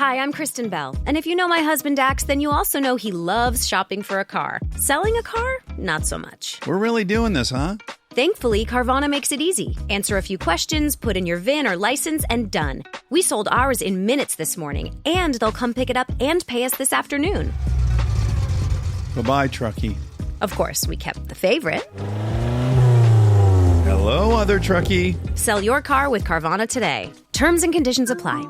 Hi, I'm Kristen Bell, and if you know my husband Dax, then you also know he loves shopping for a car. Selling a car? Not so much. We're really doing this, huh? Thankfully, Carvana makes it easy. Answer a few questions, put in your VIN or license, and done. We sold ours in minutes this morning, and they'll come pick it up and pay us this afternoon. Bye-bye, truckie. Of course, we kept the favorite. Hello, other truckie. Sell your car with Carvana today. Terms and conditions apply.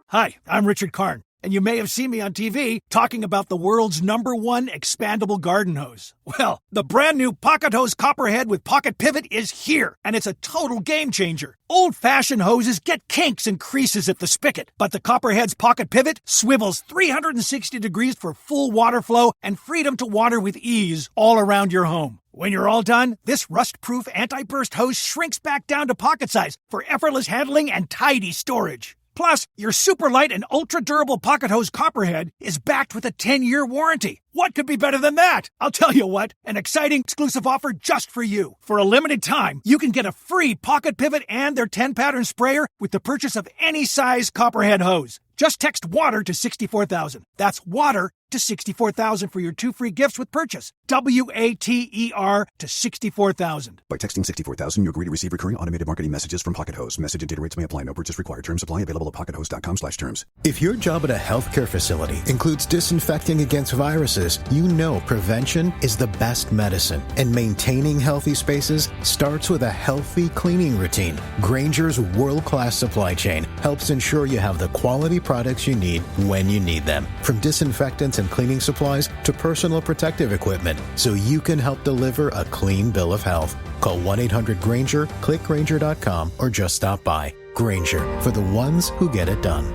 Hi, I'm Richard Karn, and you may have seen me on TV talking about the world's #1 expandable garden hose. Well, the brand new Pocket Hose Copperhead with Pocket Pivot is here, and it's a total game changer. Old-fashioned hoses get kinks and creases at the spigot, but the Copperhead's Pocket Pivot swivels 360 degrees for full water flow and freedom to water with ease all around your home. When you're all done, this rust-proof anti-burst hose shrinks back down to pocket size for effortless handling and tidy storage. Plus, your super light and ultra-durable Pocket Hose Copperhead is backed with a 10-year warranty. What could be better than that? I'll tell you what, an exciting exclusive offer just for you. For a limited time, you can get a free Pocket Pivot and their 10-pattern sprayer with the purchase of any size Copperhead hose. Just text WATER to 64,000. That's WATER to 64,000 for your 2 free gifts with purchase. WATER to 64,000. By texting 64,000, you agree to receive recurring automated marketing messages from Pocket Hose. Message and data rates may apply. No purchase required. Terms apply. Available at pockethose.com/terms. If your job at a healthcare facility includes disinfecting against viruses, you know prevention is the best medicine. And maintaining healthy spaces starts with a healthy cleaning routine. Grainger's world-class supply chain helps ensure you have the quality products you need when you need them. From disinfectants and cleaning supplies to personal protective equipment, so you can help deliver a clean bill of health. Call 1-800-GRAINGER, click Grainger.com, or just stop by. Grainger, for the ones who get it done.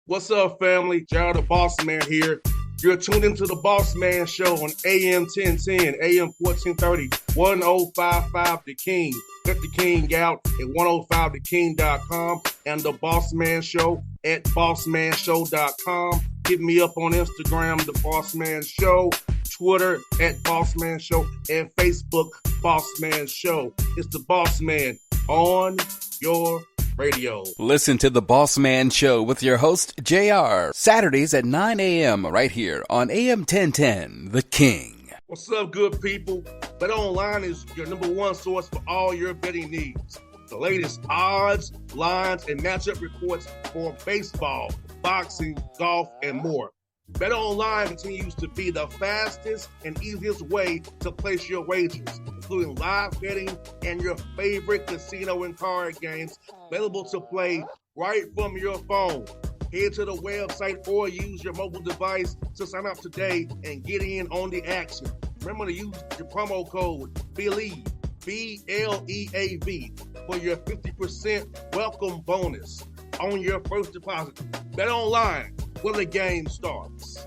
What's up, family? Gerald the Bossman here. You're tuned into the Bossman Show on AM 1010, AM 1430, 1055 The King. Let the King out at 105theking.com and the Bossman Show at bossmanshow.com. Hit me up on Instagram, The Bossman Show, Twitter at Bossman Show, and Facebook, Bossman Show. It's the Bossman on your radio. Listen to the Bossman Show with your host, JR, Saturdays at 9 a.m. right here on AM 1010, The King. What's up, good people? BetOnline is your #1 source for all your betting needs. The latest odds, lines, and matchup reports for baseball, boxing, golf, and more. BetOnline continues to be the fastest and easiest way to place your wagers, including live betting and your favorite casino and card games available to play right from your phone. Head to the website or use your mobile device to sign up today and get in on the action. Remember to use your promo code BELIEVE, BLEAV, for your 50% welcome bonus on your first deposit. BetOnline, where the game starts.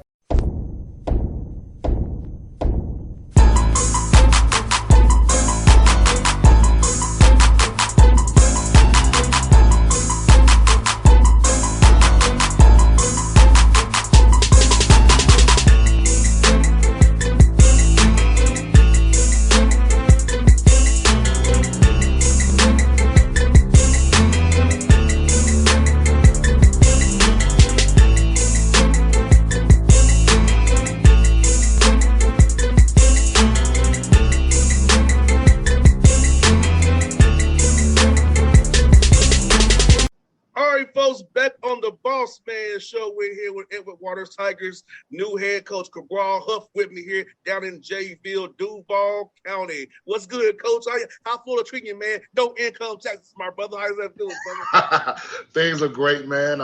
Back on the Bossman Show, we're here with Edward Waters Tigers' new head coach, Cabral Huff, with me here down in Jayville, Duval County. What's good, Coach? How Florida treating you, man? No income taxes, my brother. How's that feeling, brother? Things are great, man.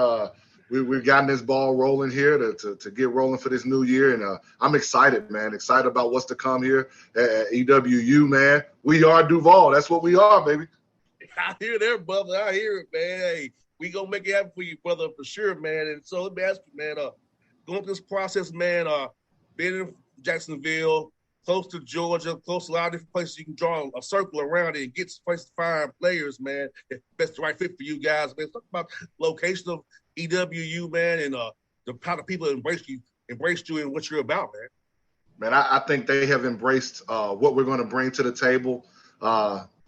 We've gotten this ball rolling here to get rolling for this new year, and I'm excited, man. Excited about what's to come here at EWU, man. We are Duval. That's what we are, baby. I hear that, brother. I hear it, man. Hey, we gonna make it happen for you, brother, for sure, man. And so let me ask you, man, going through this process, man, being in Jacksonville, close to Georgia, close to a lot of different places you can draw a circle around it and get places to find players, man. If that's the right fit for you guys, man. Talk about location of EWU, man, and how the people embraced you and what you're about, man. Man, I think they have embraced what we're going to bring to the table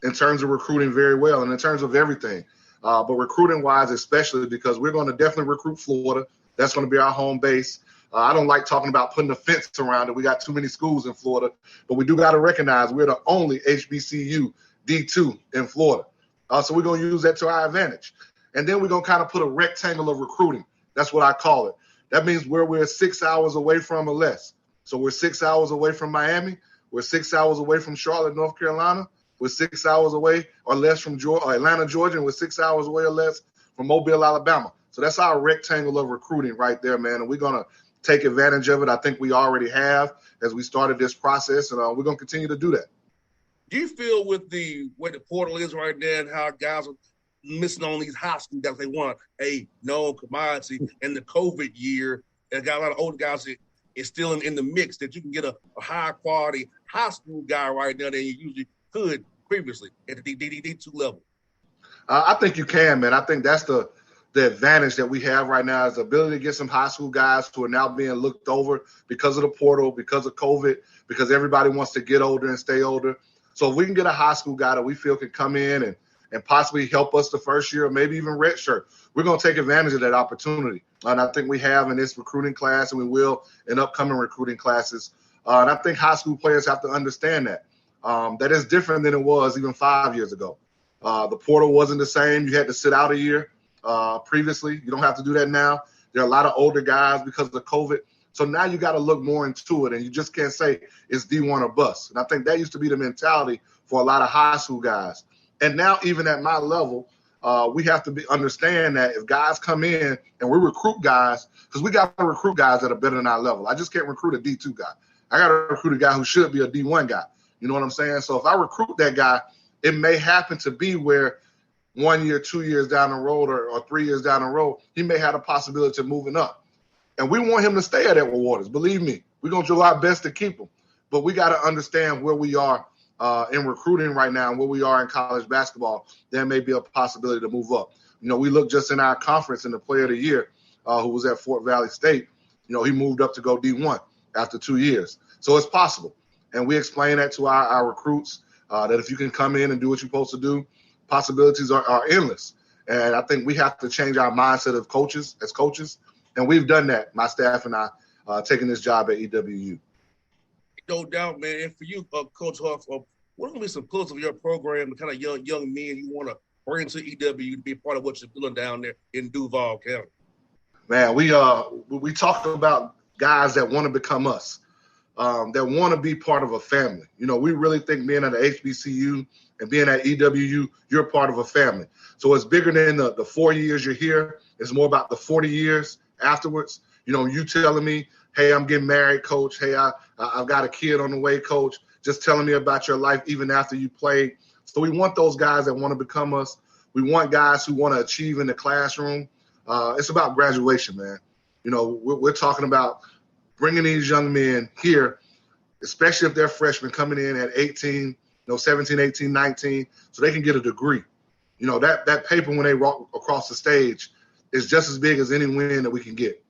in terms of recruiting very well and in terms of everything. But recruiting-wise, especially because we're going to definitely recruit Florida. That's going to be our home base. I don't like talking about putting a fence around it. We got too many schools in Florida. But we do got to recognize we're the only HBCU D2 in Florida. So we're going to use that to our advantage. And then we're going to kind of put a rectangle of recruiting. That's what I call it. That means where we're 6 hours away from or less. So we're 6 hours away from Miami. We're 6 hours away from Charlotte, North Carolina. We're 6 hours away or less from Atlanta, Georgia. And we're 6 hours away or less from Mobile, Alabama. So that's our rectangle of recruiting right there, man. And we're going to take advantage of it. I think we already have as we started this process. And we're going to continue to do that. Do you feel with the way the portal is right now and how guys are missing on these high school guys, they want a known commodity in the COVID year, and got a lot of older guys that is still in the mix, that you can get a high quality high school guy right now than you usually could previously at the D2 level? I think you can, man. I think that's the advantage that we have right now is the ability to get some high school guys who are now being looked over because of the portal, because of COVID, because everybody wants to get older and stay older. So if we can get a high school guy that we feel can come in and possibly help us the first year or maybe even redshirt, we're going to take advantage of that opportunity. And I think we have in this recruiting class, and we will in upcoming recruiting classes. And I think high school players have to understand that. That is different than it was even 5 years ago. The portal wasn't the same. You had to sit out a year previously. You don't have to do that now. There are a lot of older guys because of the COVID. So now you got to look more into it, and you just can't say it's D1 or bust. And I think that used to be the mentality for a lot of high school guys. And now even at my level, we have to understand that if guys come in and we recruit guys, because we got to recruit guys that are better than our level. I just can't recruit a D2 guy. I got to recruit a guy who should be a D1 guy. You know what I'm saying? So if I recruit that guy, it may happen to be where 1 year, 2 years down the road or 3 years down the road, he may have a possibility of moving up. And we want him to stay at Edward Waters. Believe me, we're going to do our best to keep him. But we got to understand where we are in recruiting right now and where we are in college basketball. There may be a possibility to move up. You know, we look just in our conference in the Player of the Year who was at Fort Valley State. You know, he moved up to go D1 after 2 years. So it's possible. And we explain that to our recruits, that if you can come in and do what you're supposed to do, possibilities are endless. And I think we have to change our mindset of coaches as coaches. And we've done that, my staff and I, taking this job at EWU. No doubt, man. And for you, Coach Huff, what are going to be some pillars of your program, the kind of young men you want to bring to EWU to be a part of what you're doing down there in Duval County? Man, we talk about guys that want to become us, that want to be part of a family. You know, we really think being at the HBCU and being at EWU, you're part of a family. So it's bigger than the 4 years you're here. It's more about the 40 years afterwards. You know, you telling me, hey, I'm getting married, coach. Hey, I've got a kid on the way, coach. Just telling me about your life even after you played. So we want those guys that want to become us. We want guys who want to achieve in the classroom. It's about graduation, man. You know, we're talking about bringing these young men here, especially if they're freshmen coming in at 18, 17, 18, 19, so they can get a degree. You know, that paper when they walk across the stage is just as big as any win that we can get.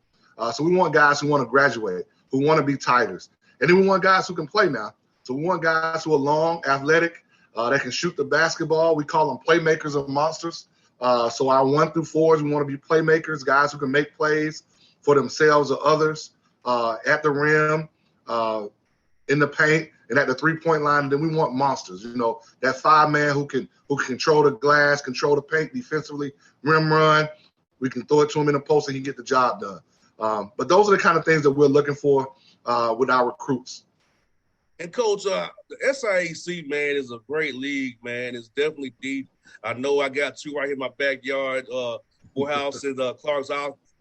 So we want guys who want to graduate, who want to be Tigers. And then we want guys who can play now. So we want guys who are long, athletic, that can shoot the basketball. We call them playmakers or monsters. So our 1 through 4s, we want to be playmakers, guys who can make plays for themselves or others at the rim, in the paint, and at the three-point line. And then we want monsters, you know, that 5-man who can control the glass, control the paint defensively, rim run. We can throw it to him in the post and he can get the job done. But those are the kind of things that we're looking for with our recruits. And, Coach, the SIAC, man, is a great league, man. It's definitely deep. I know I got two right here in my backyard, Morehouse and Clark's.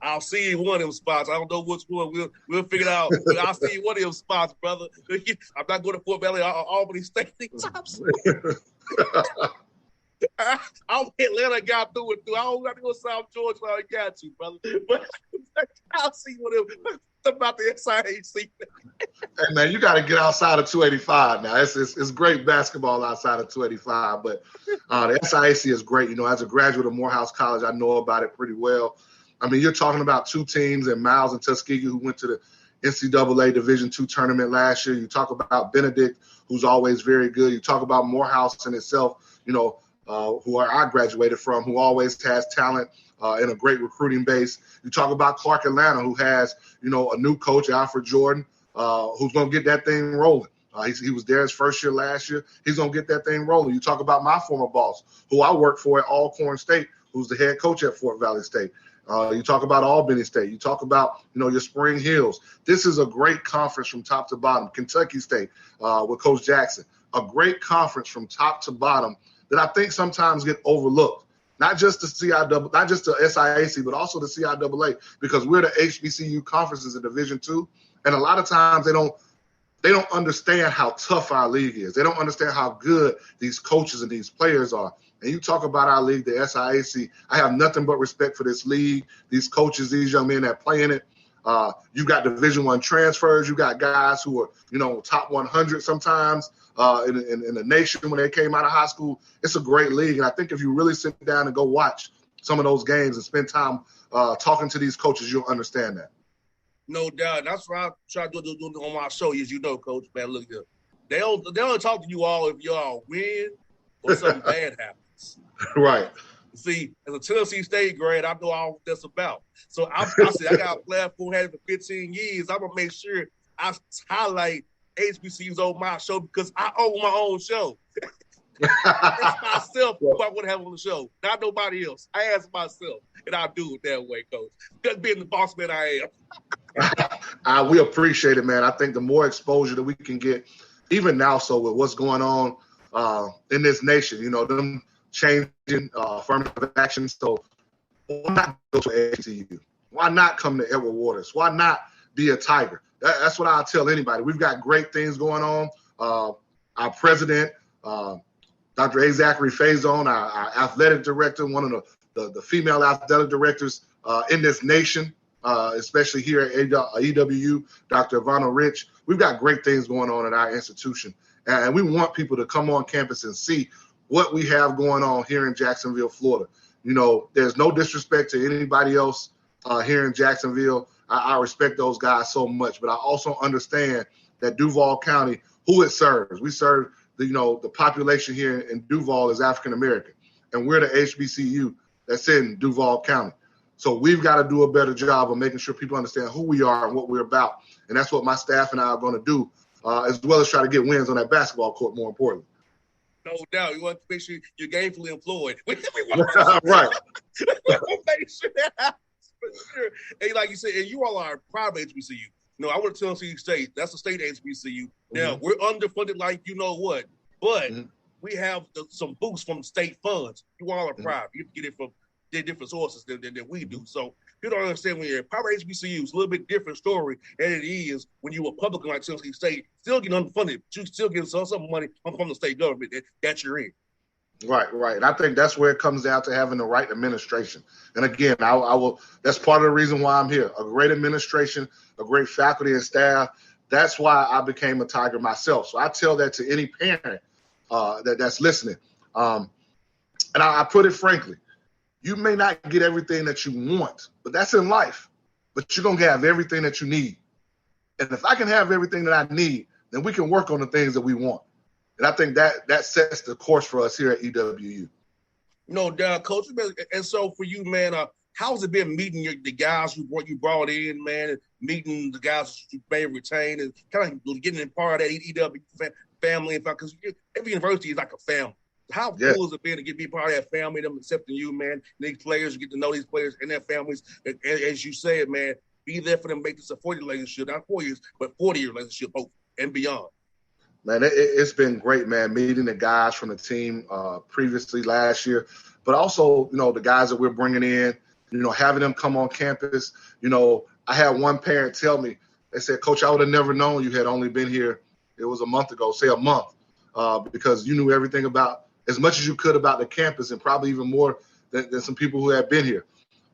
I'll see you in one of them spots. I don't know which one. We'll figure it out. But I'll see you in one of them spots, brother. I'm not going to Fort Valley or Albany State. I'm Atlanta, got through it. I don't got to go to South Georgia. I got you, brother. But I'll see what about the SIAC. Hey, man, you got to get outside of 285 now. It's great basketball outside of 285, but the SIAC is great. You know, as a graduate of Morehouse College, I know about it pretty well. I mean, you're talking about two teams in Miles and Tuskegee who went to the NCAA Division II tournament last year. You talk about Benedict, who's always very good. You talk about Morehouse in itself, you know, who I graduated from, who always has talent and a great recruiting base. You talk about Clark Atlanta, who has, a new coach, Alfred Jordan, who's going to get that thing rolling. He was there his first year last year. He's going to get that thing rolling. You talk about my former boss, who I worked for at Alcorn State, who's the head coach at Fort Valley State. You talk about Albany State. You talk about, your Spring Hills. This is a great conference from top to bottom. Kentucky State with Coach Jackson. A great conference from top to bottom that I think sometimes get overlooked. Not just the CIAA, not just the SIAC, but also the CIAA, because we're the HBCU conferences in Division II, and a lot of times they don't understand how tough our league is. They don't understand how good these coaches and these players are. And you talk about our league, the SIAC, I have nothing but respect for this league, these coaches, these young men that play in it. You got Division I transfers. You got guys who are, top 100 sometimes in the nation when they came out of high school. It's a great league. And I think if you really sit down and go watch some of those games and spend time talking to these coaches, you'll understand that. No doubt. That's what I try to do on my show, as you know, Coach. Man, look here. They only talk to you all if y'all win or something bad happens. Right. See, as a Tennessee State grad, I know all what that's about. So I said, I got a platform had it for 15 years. I'm going to make sure I highlight HBCUs on my show because I own my own show. It's myself who I want to have on the show, not nobody else. I ask myself, and I do it that way, Coach. Just being the boss man I am. We appreciate it, man. I think the more exposure that we can get, even now, so with what's going on in this nation, them changing affirmative action. So why not go to HBCU? Why not come to Edward Waters? Why not be a Tiger? That's what I'll tell anybody. We've got great things going on. Our president, Dr. A. Zachary Faison, our athletic director, one of the female athletic directors in this nation, especially here at EWU, Dr. Ivana Rich. We've got great things going on at our institution. And we want people to come on campus and see what we have going on here in Jacksonville, Florida. There's no disrespect to anybody else here in Jacksonville. I respect those guys so much, but I also understand that Duval County, who it serves, we serve the population here in Duval is African American, and we're the HBCU that's in Duval County. So we've got to do a better job of making sure people understand who we are and what we're about, and that's what my staff and I are going to do, as well as try to get wins on that basketball court. More importantly. No doubt. You want to make sure you're gainfully employed. Right. Make sure that happens for sure. And like you said, and you all are private HBCU. I went to Tennessee State. That's a state HBCU. Now, we're underfunded like you know what, but we have some boosts from state funds. You all are private. You get it from different sources than we do. So you don't understand when you're a private HBCU, it's a little bit different story than it is when you were public like Tennessee State, still getting underfunded, but you still getting some money from the state government that you're in. Right. And I think that's where it comes down to having the right administration. And again, I will. That's part of the reason why I'm here. A great administration, a great faculty and staff. That's why I became a Tiger myself. So I tell that to any parent that's listening. And I put it frankly, you may not get everything that you want, but that's in life. But you're going to have everything that you need. And if I can have everything that I need, then we can work on the things that we want. And I think that sets the course for us here at EWU. No doubt, Coach. And so for you, man, how's it been meeting the guys you brought in, man, and meeting the guys you may retain and kind of getting in part of that EWU family? Because every university is like a family. How cool has it been to be part of that family, them accepting you, man, these players, get to know these players and their families. And as you said, man, be there for them, make this a 40 relationship, not 4 years, but 40-year relationship, hope, and beyond. Man, it's been great, man, meeting the guys from the team previously last year, but also, the guys that we're bringing in, having them come on campus. I had one parent tell me, they said, Coach, I would have never known you had only been here, it was a month ago, say a month, because you knew everything about, as much as you could about the campus and probably even more than some people who have been here.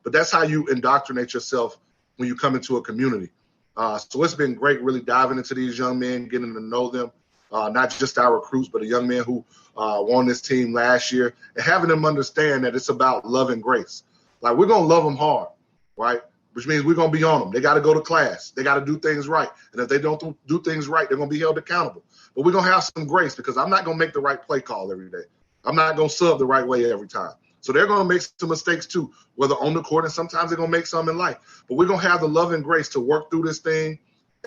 But that's how you indoctrinate yourself when you come into a community. So it's been great really diving into these young men, getting to know them. Not just our recruits, but a young man who won this team last year, and having them understand that it's about love and grace. Like, we're going to love them hard, right? Which means we're going to be on them. They got to go to class. They got to do things right. And if they don't do things right, they're going to be held accountable. But we're going to have some grace because I'm not going to make the right play call every day. I'm not going to sub the right way every time. So they're going to make some mistakes too, whether on the court, and sometimes they're going to make some in life. But we're going to have the love and grace to work through this thing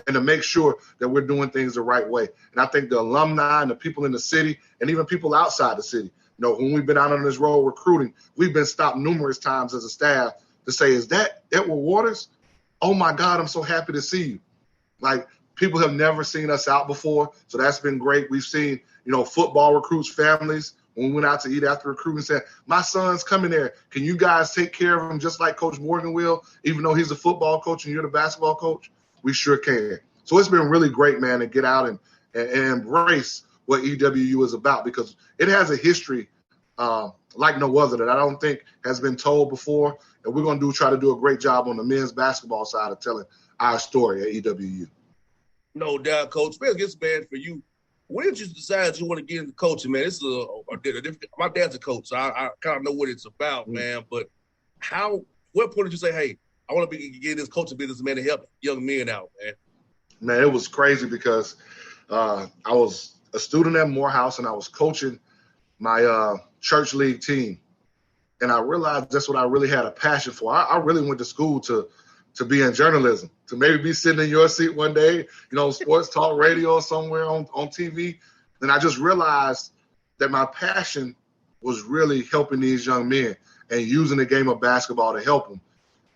and to make sure that we're doing things the right way. And I think the alumni and the people in the city and even people outside the city, when we've been out on this road recruiting, we've been stopped numerous times as a staff to say, is that Edward Waters? Oh, my God, I'm so happy to see you. Like, people have never seen us out before, so that's been great. We've seen, football recruits, families, when we went out to eat after recruiting, said, my son's coming there. Can you guys take care of him just like Coach Morgan will, even though he's a football coach and you're the basketball coach? We sure can. So it's been really great, man, to get out and embrace what EWU is about, because it has a history like no other that I don't think has been told before. And we're going to try to do a great job on the men's basketball side of telling our story at EWU. No doubt, Coach. Man, it's bad for you. When did you decide you want to get into coaching, man? This is a different. My dad's a coach, so I kind of know what it's about, man. But what point did you say, hey, I want to get in this coaching business, man, to help young men out, man? Man, it was crazy because I was a student at Morehouse and I was coaching my church league team. And I realized that's what I really had a passion for. I really went to school to be in journalism, to maybe be sitting in your seat one day, sports talk radio or somewhere on TV. And I just realized that my passion was really helping these young men and using the game of basketball to help them.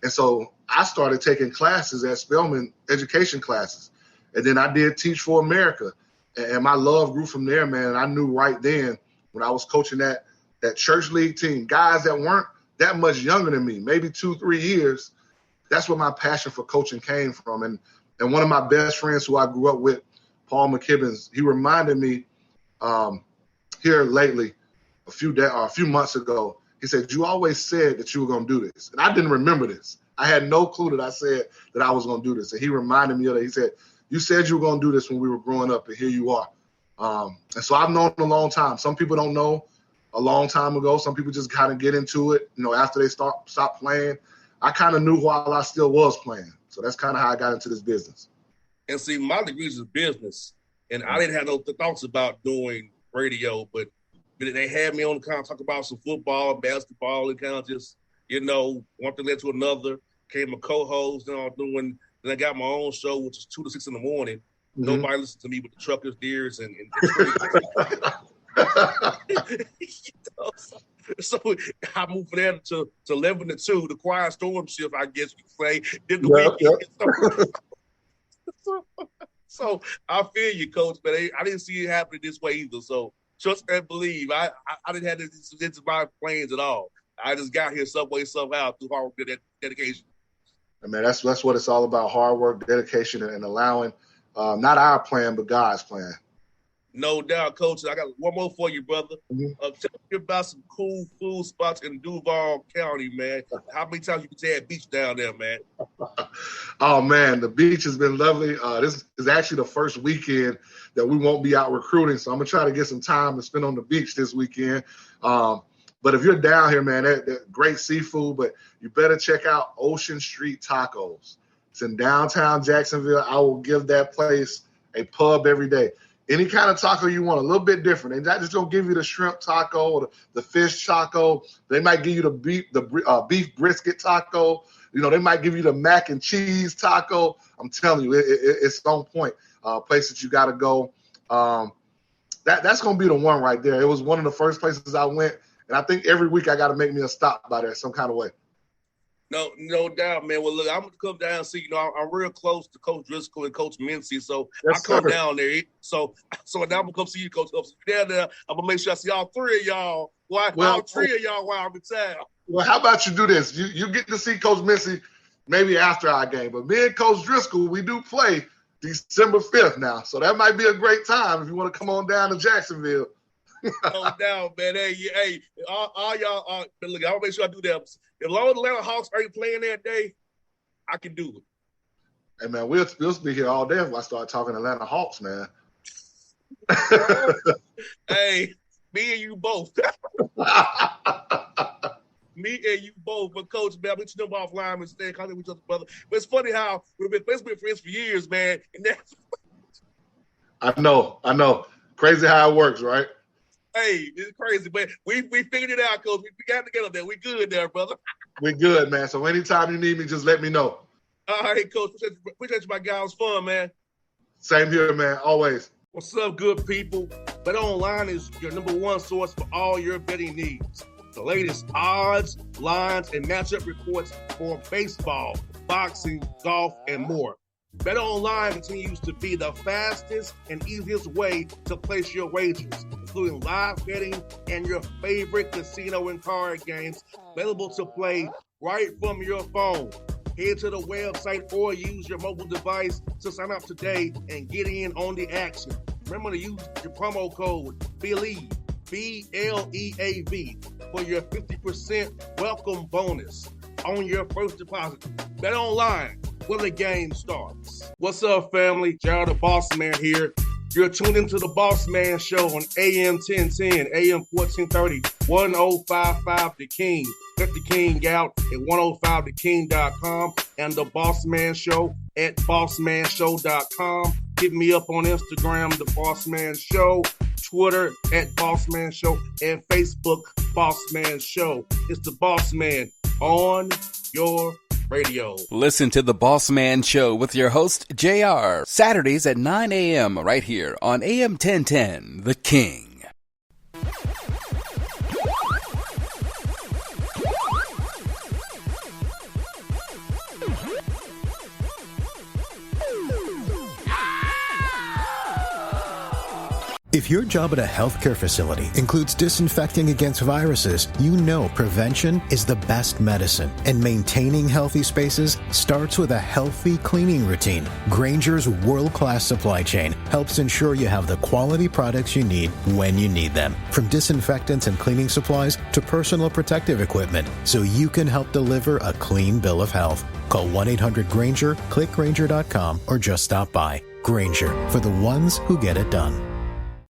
And so I started taking classes at Spelman, education classes. And then I did Teach for America. And my love grew from there, man. And I knew right then when I was coaching that church league team, guys that weren't that much younger than me, maybe 2-3 years, that's where my passion for coaching came from. And one of my best friends who I grew up with, Paul McKibbins, he reminded me here lately, a few months ago, he said, you always said that you were going to do this. And I didn't remember this. I had no clue that I said that I was going to do this. And he reminded me of that. He said, you said you were going to do this when we were growing up, and here you are. And so I've known a long time. Some people don't know a long time ago. Some people just kind of get into it, after they stop playing. I kind of knew while I still was playing. So that's kind of how I got into this business. And see, my degree is business, and I didn't have no thoughts about doing radio, but they had me on to kind of talk about some football, basketball, and kind of just, one thing led to another. Became a co-host, then I got my own show, which is 2 to 6 in the morning. Mm-hmm. Nobody listened to me but the truckers, deers, and So I moved from there to 11 to 2, the quiet storm shift, I guess you could say, did the weekend. So I feel you, Coach, but I didn't see it happening this way either. So trust and believe. I didn't have this into my plans at all. I just got here some way, somehow through hard work and dedication. I mean, that's what it's all about, hard work, dedication, and allowing not our plan, but God's plan. No doubt, Coach. I got one more for you, brother. Mm-hmm. Tell me about some cool food spots in Duval County, man. How many times you can say that beach down there, man? Oh, man, the beach has been lovely. This is actually the first weekend that we won't be out recruiting, so I'm going to try to get some time to spend on the beach this weekend. But if you're down here, man, that great seafood, but you better check out Ocean Street Tacos. It's in downtown Jacksonville. I will give that place a pub every day. Any kind of taco you want, a little bit different. They're not just going to give you the shrimp taco or the fish taco. They might give you the beef brisket taco. They might give you the mac and cheese taco. I'm telling you, it's on point. Place that you got to go. That's going to be the one right there. It was one of the first places I went, and I think every week I got to make me a stop by there some kind of way. No doubt, man. Well, look, I'm going to come down and see, I'm real close to Coach Driscoll and Coach Mincy, so yes, I come down there. So now I'm going to come see you, Coach. Down there, I'm going to make sure I see all three of y'all. All three of y'all while I'm in town. Well, how about you do this? You get to see Coach Mincy maybe after our game, but me and Coach Driscoll, we do play December 5th now, so that might be a great time if you want to come on down to Jacksonville. No doubt, man. Hey, all y'all. Look, I'll make sure I do that. As long as the Atlanta Hawks ain't playing that day, I can do it. Hey, man, we'll be here all day if I start talking Atlanta Hawks, man. Hey, me and you both. Me and you both. But, Coach, man, I'm going to know offline and stay in contact with each other, brother. But it's funny how we've been friends for years, man. And that's I know. Crazy how it works, right? Hey, it's crazy, but we figured it out, Coach. We got together there. We good there, brother. We good, man. So anytime you need me, just let me know. All right, Coach. Appreciate you, my guy. It was fun, man. Same here, man. Always. What's up, good people? BetOnline is your number one source for all your betting needs. The latest odds, lines, and matchup reports for baseball, boxing, golf, and more. BetOnline continues to be the fastest and easiest way to place your wagers, including live betting and your favorite casino and card games available to play right from your phone. Head to the website or use your mobile device to sign up today and get in on the action. Remember to use your promo code BELIEVE, BLEAV, for your 50% welcome bonus on your first deposit. BetOnline, where the game starts. What's up, family? Jared the Bossman here. You're tuned into the Bossman Show on AM 1010, AM 1430, 1055 The King. Check The King out at 105theking.com and the Bossman Show at bossmanshow.com. Hit me up on Instagram, The Bossman Show, Twitter at Bossman Show, and Facebook, Bossman Show. It's the Bossman on your radio. Listen to the Bossman Show with your host, JR, Saturdays at 9 a.m. right here on AM 1010, The King. If your job at a healthcare facility includes disinfecting against viruses, you know prevention is the best medicine, and maintaining healthy spaces starts with a healthy cleaning routine. Grainger's world-class supply chain helps ensure you have the quality products you need when you need them, from disinfectants and cleaning supplies to personal protective equipment, so you can help deliver a clean bill of health. Call 1-800-GRAINGER, click Grainger.com, or just stop by. Grainger, for the ones who get it done.